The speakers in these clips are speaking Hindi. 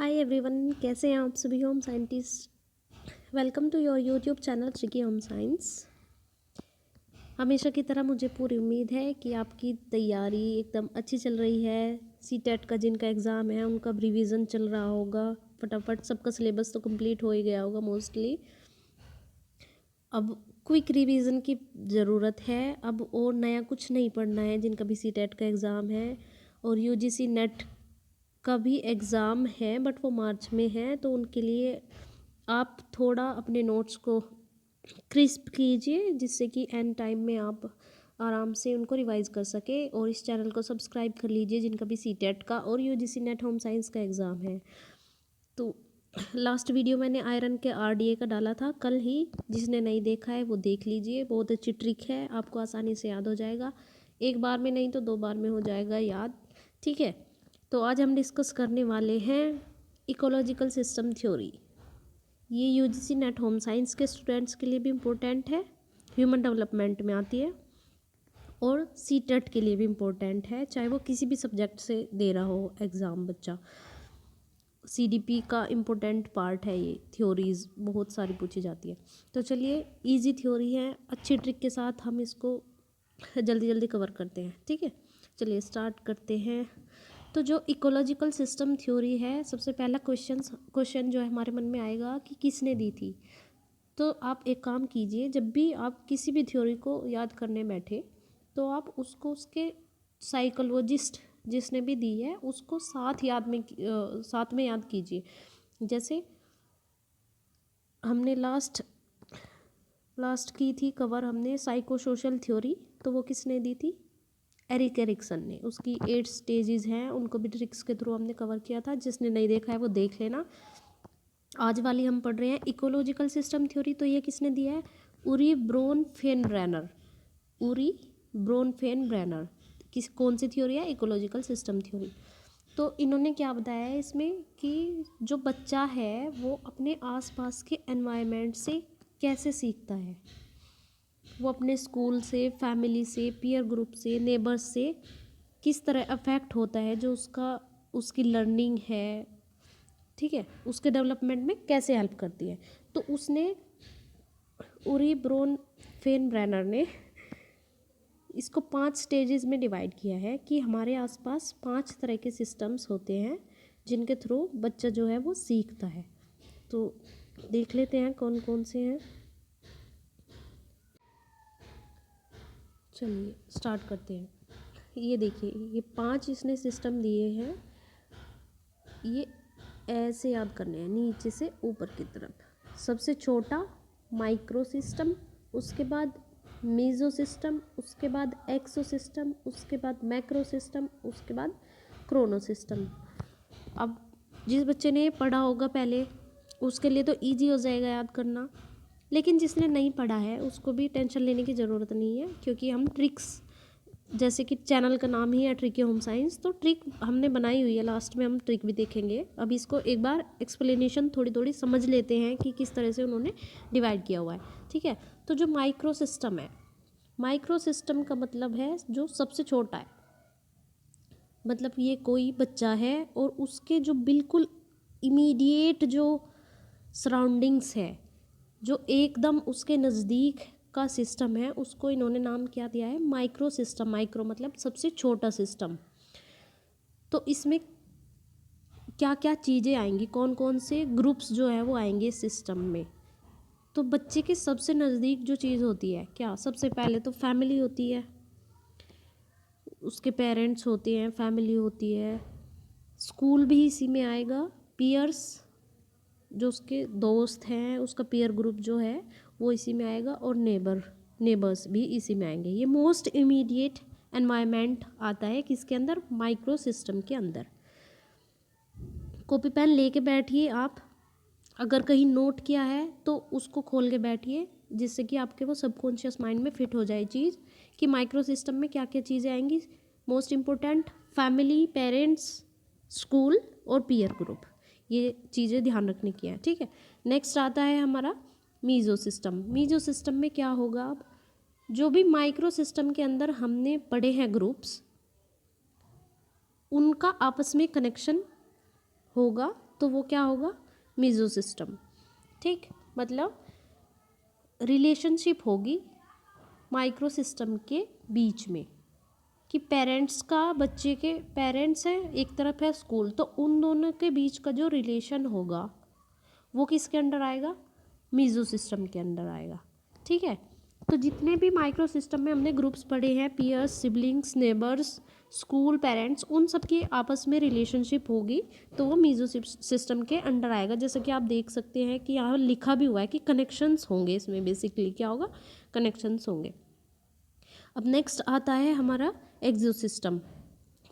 हाय एवरीवन, कैसे हैं आप सभी home scientist. Welcome to your YouTube channel tricky home science. हमेशा की तरह मुझे पूरी उम्मीद है कि आपकी तैयारी एकदम अच्छी चल रही है। सीटेट का जिनका एग्ज़ाम है उनका रिवीजन चल रहा होगा फटाफट, सबका सिलेबस तो कंप्लीट हो ही गया होगा मोस्टली। अब क्विक रिवीजन की ज़रूरत है, अब और नया कुछ नहीं पढ़ना है। जिनका भी सीटेट का एग्ज़ाम है और यूजीसी नेट का भी एग्ज़ाम है बट वो मार्च में है, तो उनके लिए आप थोड़ा अपने नोट्स को क्रिस्प कीजिए जिससे कि एंड टाइम में आप आराम से उनको रिवाइज कर सके। और इस चैनल को सब्सक्राइब कर लीजिए जिनका भी सीटेट का और यूजीसी नेट होम साइंस का एग्ज़ाम है। तो लास्ट वीडियो मैंने आयरन के आरडीए का डाला था कल ही, जिसने नहीं देखा है वो देख लीजिए। बहुत अच्छी ट्रिक है, आपको आसानी से याद हो जाएगा। एक बार में नहीं तो 2 बार में हो जाएगा याद, ठीक है। तो आज हम डिस्कस करने वाले हैं इकोलॉजिकल सिस्टम थ्योरी। ये यूजीसी नेट होम साइंस के स्टूडेंट्स के लिए भी इम्पोर्टेंट है, ह्यूमन डेवलपमेंट में आती है और सीटेट के लिए भी इम्पोर्टेंट है, चाहे वो किसी भी सब्जेक्ट से दे रहा हो एग्ज़ाम बच्चा। सीडीपी का इम्पोर्टेंट पार्ट है ये, थ्योरीज बहुत सारी पूछी जाती है। तो चलिए, इजी थ्योरी है, अच्छी ट्रिक के साथ हम इसको जल्दी जल्दी कवर करते हैं, ठीक है। चलिए स्टार्ट करते हैं। तो जो इकोलॉजिकल सिस्टम थ्योरी है, सबसे पहला क्वेश्चन जो है हमारे मन में आएगा कि किसने दी थी। तो आप एक काम कीजिए, जब भी आप किसी भी थ्योरी को याद करने बैठे तो आप उसको उसके साइकोलॉजिस्ट जिसने भी दी है उसको साथ में याद कीजिए। जैसे हमने लास्ट की थी कवर हमने साइको सोशल थ्योरी, तो वो किसने दी थी? एरिक एरिक्सन ने। उसकी 8 स्टेजेस हैं, उनको भी ट्रिक्स के थ्रू हमने कवर किया था। जिसने नहीं देखा है वो देख लेना। आज वाली हम पढ़ रहे हैं इकोलॉजिकल सिस्टम थ्योरी। तो ये किसने दिया है? उरी ब्रोनफेनब्रेनर। उरी ब्रोनफेनब्रेनर। कौन सी थ्योरी है? Ecological system theory. तो इन्होंने क्या बताया है इसमें कि जो बच्चा है वो अपने आसपास के एनवायरनमेंट से कैसे सीखता है, वो अपने स्कूल से, फैमिली से, पीयर ग्रुप से, नेबर्स से किस तरह अफेक्ट होता है, जो उसकी लर्निंग है, ठीक है, उसके डेवलपमेंट में कैसे हेल्प करती है। तो उसने उरी ब्रोनफेनब्रेनर ने इसको 5 स्टेजेस में डिवाइड किया है कि हमारे आसपास 5 तरह के सिस्टम्स होते हैं जिनके थ्रू बच्चा जो है वो सीखता है। तो देख लेते हैं कौन कौन से हैं। चलिए स्टार्ट करते हैं। ये देखिए, ये 5 इसने सिस्टम दिए हैं, ये ऐसे याद करने हैं नीचे से ऊपर की तरफ। सबसे छोटा माइक्रो सिस्टम, उसके बाद मीज़ो सिस्टम, उसके बाद एक्सो सिस्टम, उसके बाद मैक्रो सिस्टम, उसके बाद क्रोनो सिस्टम। अब जिस बच्चे ने पढ़ा होगा पहले उसके लिए तो इजी हो जाएगा याद करना, लेकिन जिसने नहीं पढ़ा है उसको भी टेंशन लेने की ज़रूरत नहीं है, क्योंकि हम ट्रिक्स, जैसे कि चैनल का नाम ही है ट्रिकी होम साइंस, तो ट्रिक हमने बनाई हुई है, लास्ट में हम ट्रिक भी देखेंगे। अब इसको एक बार एक्सप्लेनेशन थोड़ी थोड़ी समझ लेते हैं कि किस तरह से उन्होंने डिवाइड किया हुआ है, ठीक है। तो जो माइक्रो सिस्टम है, माइक्रो सिस्टम का मतलब है जो सबसे छोटा है। मतलब ये कोई बच्चा है और उसके जो बिल्कुल इमीडिएट जो सराउंडिंग्स है, जो एकदम उसके नज़दीक का सिस्टम है, उसको इन्होंने नाम क्या दिया है? Micro system. माइक्रो मतलब सबसे छोटा सिस्टम। तो इसमें क्या क्या चीज़ें आएंगी, कौन कौन से ग्रुप्स जो है वो आएंगे सिस्टम में। तो बच्चे के सबसे नज़दीक जो चीज़ होती है क्या? सबसे पहले तो फैमिली होती है, उसके पेरेंट्स होते हैं, फैमिली होती है। स्कूल भी इसी में आएगा। पीयर्स, जो उसके दोस्त हैं, उसका पीयर ग्रुप जो है वो इसी में आएगा। और नेबर्स भी इसी में आएंगे। ये मोस्ट इमीडिएट एनवायरनमेंट आता है किसके अंदर? माइक्रो सिस्टम के अंदर। कॉपी पेन लेके बैठिए आप, अगर कहीं नोट किया है तो उसको खोल के बैठिए, जिससे कि आपके वो सबकॉन्शियस माइंड में फिट हो जाए चीज़ कि माइक्रो सिस्टम में क्या क्या चीज़ें आएंगी। Most important family, parents, school और पीयर ग्रुप, ये चीज़ें ध्यान रखने की है, ठीक है। नेक्स्ट आता है हमारा मीज़ो सिस्टम। मीज़ो सिस्टम में क्या होगा? अब जो भी माइक्रो सिस्टम के अंदर हमने पढ़े हैं ग्रुप्स, उनका आपस में कनेक्शन होगा तो वो क्या होगा, मीजो सिस्टम। ठीक, मतलब रिलेशनशिप होगी माइक्रो सिस्टम के बीच में कि पेरेंट्स का, बच्चे के पेरेंट्स हैं एक तरफ है स्कूल, तो उन दोनों के बीच का जो रिलेशन होगा वो किसके अंडर आएगा, मीजो सिस्टम के अंडर आएगा। ठीक है, तो जितने भी माइक्रो सिस्टम में हमने ग्रुप्स पढ़े हैं, peers, siblings, neighbours, school, parents, उन सब की आपस में रिलेशनशिप होगी तो वो मीजो सिस्टम के अंडर आएगा। जैसे कि आप देख सकते हैं कि यहाँ लिखा भी हुआ है कि कनेक्शंस होंगे, इसमें बेसिकली क्या होगा, कनेक्शंस होंगे। अब नेक्स्ट आता है हमारा एक्सो सिस्टम।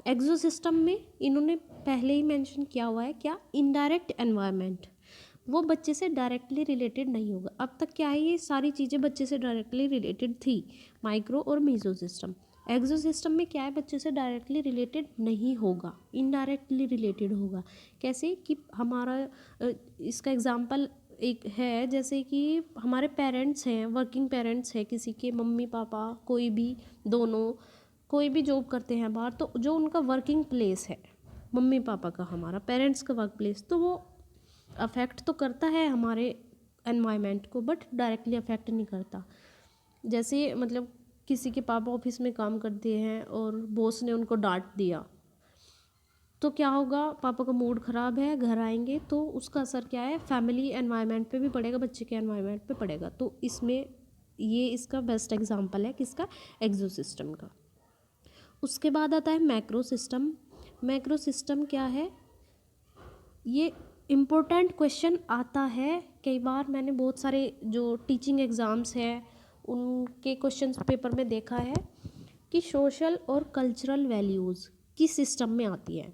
एक्सो सिस्टम में इन्होंने पहले ही मेंशन किया हुआ है क्या, इनडायरेक्ट एनवायरनमेंट, वो बच्चे से डायरेक्टली रिलेटेड नहीं होगा। अब तक क्या है, ये सारी चीज़ें बच्चे से डायरेक्टली रिलेटेड थी, माइक्रो और मीजो सिस्टम। एक्सो सिस्टम में क्या है, बच्चे से डायरेक्टली रिलेटेड नहीं होगा, इनडायरेक्टली रिलेटेड होगा। कैसे कि हमारा इसका एग्जांपल एक है, जैसे कि हमारे पेरेंट्स हैं, वर्किंग पेरेंट्स हैं, किसी के मम्मी पापा, कोई भी, दोनों, कोई भी जॉब करते हैं बाहर, तो जो उनका वर्किंग प्लेस है मम्मी पापा का, हमारा पेरेंट्स का वर्क प्लेस, तो वो अफेक्ट तो करता है हमारे एनवायरनमेंट को, बट डायरेक्टली अफेक्ट नहीं करता। जैसे मतलब किसी के पापा ऑफिस में काम करते हैं और बॉस ने उनको डांट दिया, तो क्या होगा, पापा का मूड ख़राब है, घर आएंगे तो उसका असर क्या है, फैमिली एनवायरनमेंट पे भी पड़ेगा, बच्चे के एनवायरनमेंट पे पड़ेगा। तो इसमें ये इसका बेस्ट एग्जांपल है किसका, एक्सो सिस्टम का। उसके बाद आता है मैक्रो सिस्टम। मैक्रो सिस्टम क्या है, ये इम्पोर्टेंट क्वेश्चन आता है कई बार, मैंने बहुत सारे जो टीचिंग एग्ज़ाम्स हैं उनके क्वेश्चन पेपर में देखा है कि सोशल और कल्चरल वैल्यूज़ किस सिस्टम में आती है।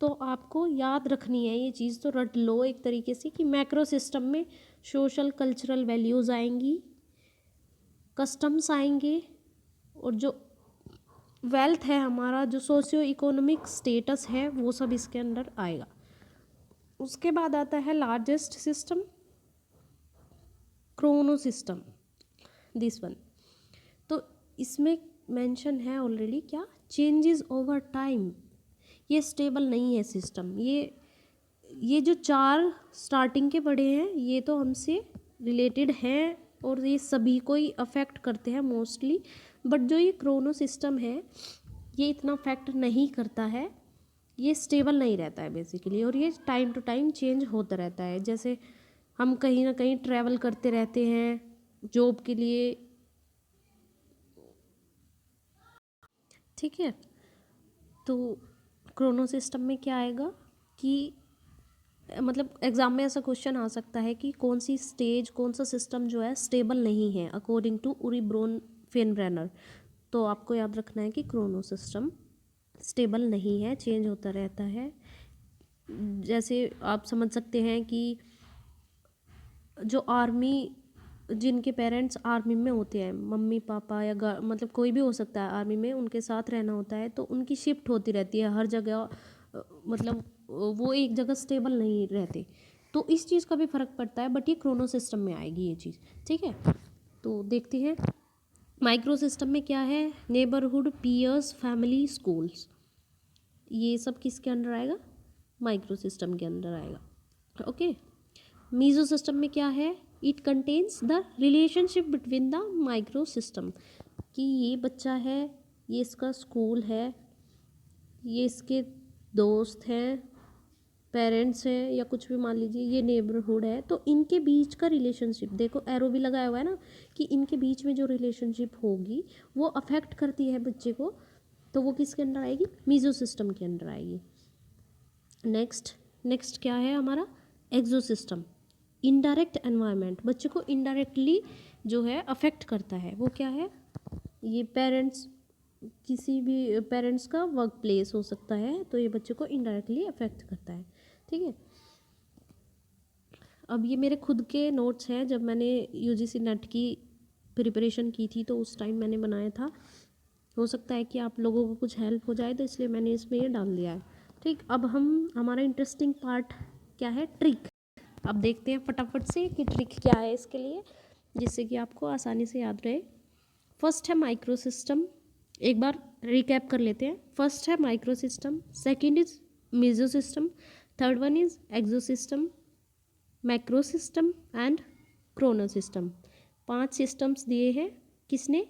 तो आपको याद रखनी है ये चीज़, तो रट लो एक तरीके से कि मैक्रो सिस्टम में सोशल कल्चरल वैल्यूज़ आएंगी, कस्टम्स आएंगे, और जो वेल्थ है हमारा, जो सोशियो इकोनॉमिक स्टेटस है, वो सब इसके अंदर आएगा। उसके बाद आता है largest system, Chrono system, this one. तो इसमें मेंशन है ऑलरेडी क्या, चेंजेस ओवर टाइम, ये स्टेबल नहीं है सिस्टम। ये जो चार स्टार्टिंग के पढ़े हैं ये तो हमसे रिलेटेड हैं और ये सभी को ही अफेक्ट करते हैं मोस्टली, बट जो ये क्रोनो सिस्टम है ये इतना अफेक्ट नहीं करता है, ये स्टेबल नहीं रहता है बेसिकली, और ये टाइम टू टाइम चेंज होता रहता है। जैसे हम कहीं ना कहीं ट्रैवल करते रहते हैं जॉब के लिए, ठीक है, तो क्रोनो सिस्टम में क्या आएगा कि मतलब एग्ज़ाम में ऐसा क्वेश्चन आ सकता है कि कौन सी स्टेज, कौन सा सिस्टम जो है स्टेबल नहीं है अकॉर्डिंग टू उरी ब्रोन फेनब्रेनर। तो आपको याद रखना है कि क्रोनो सिस्टम स्टेबल नहीं है, चेंज होता रहता है। जैसे आप समझ सकते हैं कि जो आर्मी, जिनके पेरेंट्स आर्मी में होते हैं, मम्मी पापा या मतलब कोई भी हो सकता है आर्मी में, उनके साथ रहना होता है, तो उनकी शिफ्ट होती रहती है हर जगह, मतलब वो एक जगह स्टेबल नहीं रहते, तो इस चीज़ का भी फ़र्क पड़ता है, बट ये क्रोनो सिस्टम में आएगी ये चीज़। ठीक है, तो देखते हैं माइक्रो सिस्टम में क्या है, नेबरहुड, पीयर्स, फैमिली, स्कूल्स, ये सब किसके अंडर आएगा, माइक्रो सिस्टम के अंदर आएगा। ओके, मीजो सिस्टम में क्या है, it contains the relationship between the micro system, कि ये बच्चा है, ये इसका स्कूल है, ये इसके दोस्त हैं, पेरेंट्स हैं, या कुछ भी मान लीजिए, ये नेबरहुड है, तो इनके बीच का रिलेशनशिप, देखो एरो भी लगाया हुआ है ना, कि इनके बीच में जो रिलेशनशिप होगी वो अफेक्ट करती है बच्चे को, तो वो किसके अंडर आएगी, मीजो सिस्टम के अंडर आएगी। नेक्स्ट क्या है हमारा, एक्सो सिस्टम, इनडायरेक्ट एनवायरनमेंट, बच्चे को इनडायरेक्टली जो है अफेक्ट करता है, वो क्या है, ये पेरेंट्स, किसी भी पेरेंट्स का वर्क प्लेस हो सकता है, तो ये बच्चे को इनडायरेक्टली अफेक्ट करता है। ठीक है, अब ये मेरे खुद के नोट्स हैं, जब मैंने यूजीसी नेट की प्रिपरेशन की थी तो उस टाइम मैंने बनाया था, हो सकता है कि आप लोगों को कुछ हेल्प हो जाए, तो इसलिए मैंने इसमें ये डाल दिया है। ठीक, अब हमारा इंटरेस्टिंग पार्ट क्या है, ट्रिक। अब देखते हैं फटाफट से कि ट्रिक क्या है इसके लिए, जिससे कि आपको आसानी से याद रहे। फर्स्ट है माइक्रो सिस्टम, एक बार रिकैप कर लेते हैं। फर्स्ट है micro system, second is meso system, third one is exo system, macro system and chrono system. 5 systems दिए हैं किसने,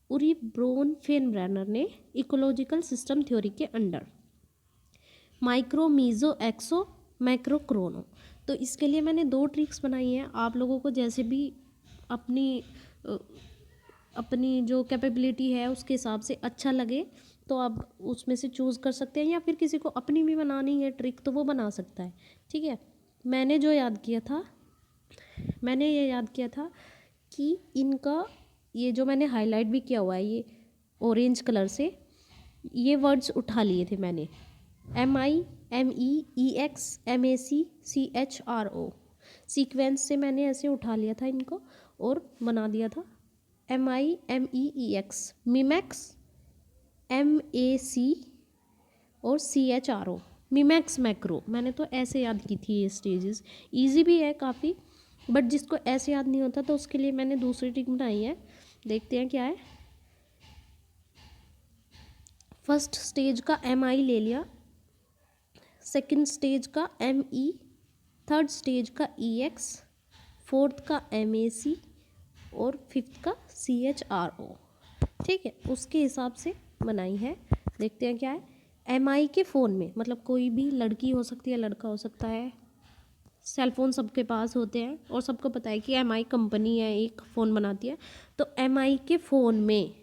उरी ब्रोनफेनब्रेनर ने इकोलॉजिकल सिस्टम थ्योरी के under. Micro, meso, exo, macro, chrono. तो इसके लिए मैंने 2 ट्रिक्स बनाई हैं। आप लोगों को जैसे भी अपनी जो कैपेबिलिटी है उसके हिसाब से अच्छा लगे तो आप उसमें से चूज़ कर सकते हैं, या फिर किसी को अपनी भी बनानी है ट्रिक तो वो बना सकता है। ठीक है, मैंने ये याद किया था कि इनका ये जो मैंने हाईलाइट भी किया हुआ है ये ऑरेंज कलर से, ये वर्ड्स उठा लिए थे मैंने, MEMEEX MACCHRO सीक्वेंस से मैंने ऐसे उठा लिया था इनको और बना दिया था MIMEEX मिमैक्स MAC और CHRO मिमैक्स मैक्रो। मैंने तो ऐसे याद की थी ये स्टेजेस, इजी भी है काफ़ी, बट जिसको ऐसे याद नहीं होता तो उसके लिए मैंने दूसरी ट्रिक बनाई है। देखते हैं क्या है। फर्स्ट स्टेज का MI ले लिया, सेकंड स्टेज का ME, थर्ड स्टेज का EX, फोर्थ का MAC और फिफ्थ का CHRO। ठीक है, उसके हिसाब से बनाई है। देखते हैं क्या है। MI के फ़ोन में, मतलब कोई भी लड़की हो सकती है, लड़का हो सकता है, सेलफोन सबके पास होते हैं और सबको पता है कि MI कंपनी है, एक फ़ोन बनाती है। तो MI के फ़ोन में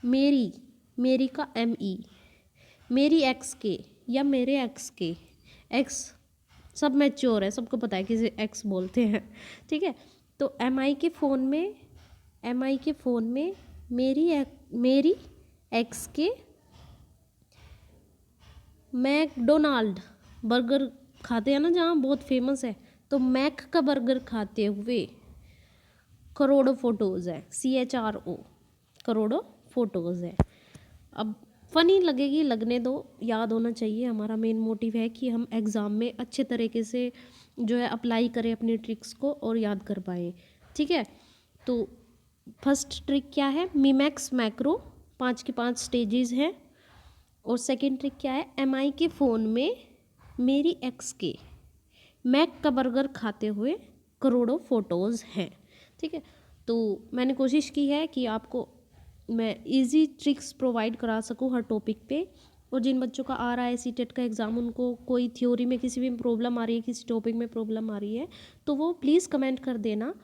मेरी का ME, मेरी एक्स के या मेरे एक्स के, एक्स सब मैच्योर है, सबको पता है किसे एक्स बोलते हैं। ठीक है, तो MI के फ़ोन में मेरी एक्स के मैकडोनाल्ड बर्गर खाते हैं ना, जहाँ बहुत फेमस है, तो मैक का बर्गर खाते हुए करोड़ों फोटोज़ है, CHRO करोड़ों फोटोज़ है। अब फ़नी लगेगी, लगने दो, याद होना चाहिए। हमारा मेन मोटिव है कि हम एग्ज़ाम में अच्छे तरीके से जो है अप्लाई करें अपनी ट्रिक्स को और याद कर पाएँ। ठीक है, तो फर्स्ट ट्रिक क्या है, मिमैक्स मैक्रो, 5 के 5 स्टेजेस हैं। और सेकंड ट्रिक क्या है, MI के फ़ोन में मेरी एक्स के मैक का बर्गर खाते हुए करोड़ों फ़ोटोज़ हैं। ठीक है, तो मैंने कोशिश की है कि आपको मैं इजी ट्रिक्स प्रोवाइड करा सकूँ हर टॉपिक पे। और जिन बच्चों का आ रहा है CTET का एग्ज़ाम, उनको कोई थ्योरी में किसी भी प्रॉब्लम आ रही है, किसी टॉपिक में प्रॉब्लम आ रही है, तो वो प्लीज़ कमेंट कर देना।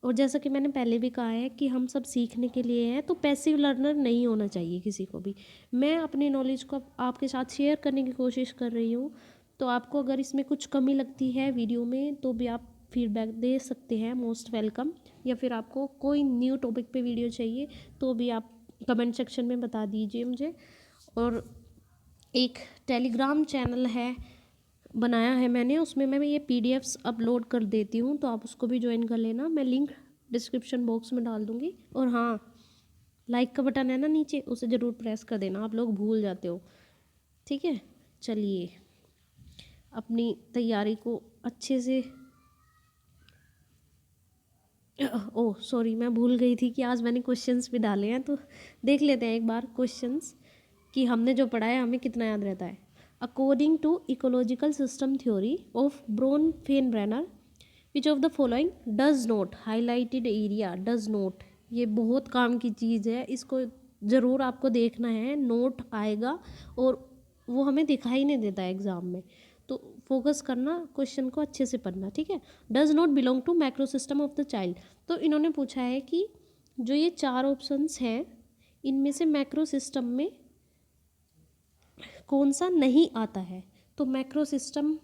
और जैसा कि मैंने पहले भी कहा है कि हम सब सीखने के लिए हैं, तो पैसिव लर्नर नहीं होना चाहिए किसी को भी। मैं अपनी नॉलेज को आपके साथ शेयर करने की कोशिश कर रही हूँ, तो आपको अगर इसमें कुछ कमी लगती है वीडियो में तो भी आप फीडबैक दे सकते हैं, मोस्ट वेलकम। या फिर आपको कोई न्यू टॉपिक पे वीडियो चाहिए तो भी आप कमेंट सेक्शन में बता दीजिए मुझे। और एक टेलीग्राम चैनल है, बनाया है मैंने, उसमें मैं ये PDFs अपलोड कर देती हूँ, तो आप उसको भी ज्वाइन कर लेना। मैं लिंक डिस्क्रिप्शन बॉक्स में डाल दूँगी। और हाँ, लाइक का बटन है ना नीचे, उसे ज़रूर प्रेस कर देना, आप लोग भूल जाते हो। ठीक है, चलिए अपनी तैयारी को अच्छे से, ओह सॉरी, मैं भूल गई थी कि आज मैंने क्वेश्चंस भी डाले हैं, तो देख लेते हैं एक बार क्वेश्चंस कि हमने जो पढ़ा है हमें कितना याद रहता है। According to ecological system theory of Bronfenbrenner, which of the following does not, highlighted area does not, ये बहुत काम की चीज़ है, इसको ज़रूर आपको देखना है, नोट आएगा और वो हमें दिखाई नहीं देता है एग्ज़ाम में, तो फोकस करना, क्वेश्चन को अच्छे से पढ़ना। ठीक है, does not belong to macro system of the child. तो इन्होंने पूछा है कि जो ये 4 ऑप्शंस हैं, इनमें से मैक्रो सिस्टम में कौन सा नहीं आता है। तो मैक्रो सिस्टम,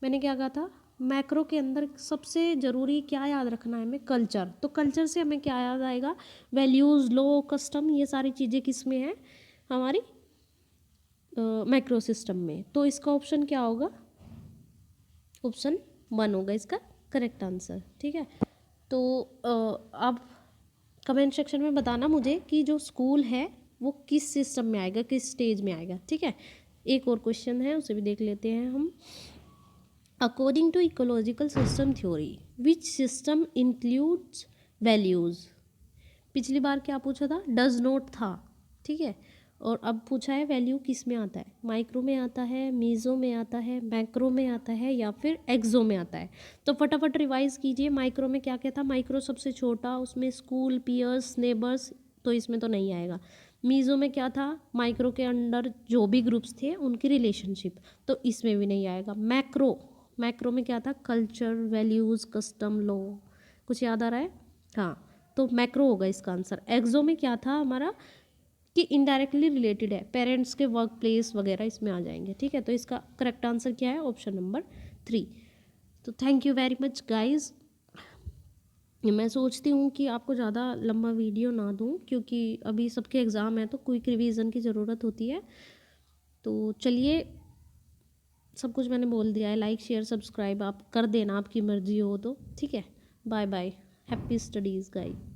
मैंने क्या कहा था, मैक्रो के अंदर सबसे ज़रूरी क्या याद रखना है हमें, कल्चर। तो कल्चर से हमें क्या याद आएगा, वैल्यूज़, लॉ, कस्टम, ये सारी चीज़ें किस में है, हमारी मैक्रो सिस्टम में। तो इसका ऑप्शन क्या होगा, ऑप्शन 1 होगा इसका करेक्ट आंसर। ठीक है, तो आप कमेंट सेक्शन में बताना मुझे कि जो स्कूल है वो किस सिस्टम में आएगा, किस स्टेज में आएगा। ठीक है, एक और क्वेश्चन है, उसे भी देख लेते हैं हम। According to ecological system theory, which system includes values. पिछली बार क्या पूछा था, डज नॉट था। ठीक है, और अब पूछा है वैल्यू किस में आता है, माइक्रो में आता है, मीज़ो में आता है, मैक्रो में आता है या फिर एक्सो में आता है। तो फटाफट रिवाइज कीजिए। माइक्रो में क्या क्या था, माइक्रो सबसे छोटा, उसमें स्कूल, पीयर्स, नेबर्स, तो इसमें तो नहीं आएगा। मीज़ो में क्या था, माइक्रो के अंडर जो भी ग्रुप्स थे उनकी रिलेशनशिप, तो इसमें भी नहीं आएगा। मैक्रो, मैक्रो में क्या था, कल्चर, वैल्यूज़, कस्टम, लॉ, कुछ याद आ रहा है? हाँ, तो मैक्रो होगा इसका आंसर। एक्सो में क्या था हमारा कि इनडायरेक्टली रिलेटेड है, पेरेंट्स के वर्क प्लेस वगैरह इसमें आ जाएंगे। ठीक है, तो इसका करेक्ट आंसर क्या है, ऑप्शन नंबर 3। तो thank you very much guys. मैं सोचती हूँ कि आपको ज़्यादा लंबा वीडियो ना दूँ, क्योंकि अभी सबके एग्ज़ाम है तो क्विक रिवीजन की ज़रूरत होती है। तो चलिए, सब कुछ मैंने बोल दिया है। लाइक, शेयर, सब्सक्राइब आप कर देना, आपकी मर्जी हो तो। ठीक है, bye bye, happy studies guys.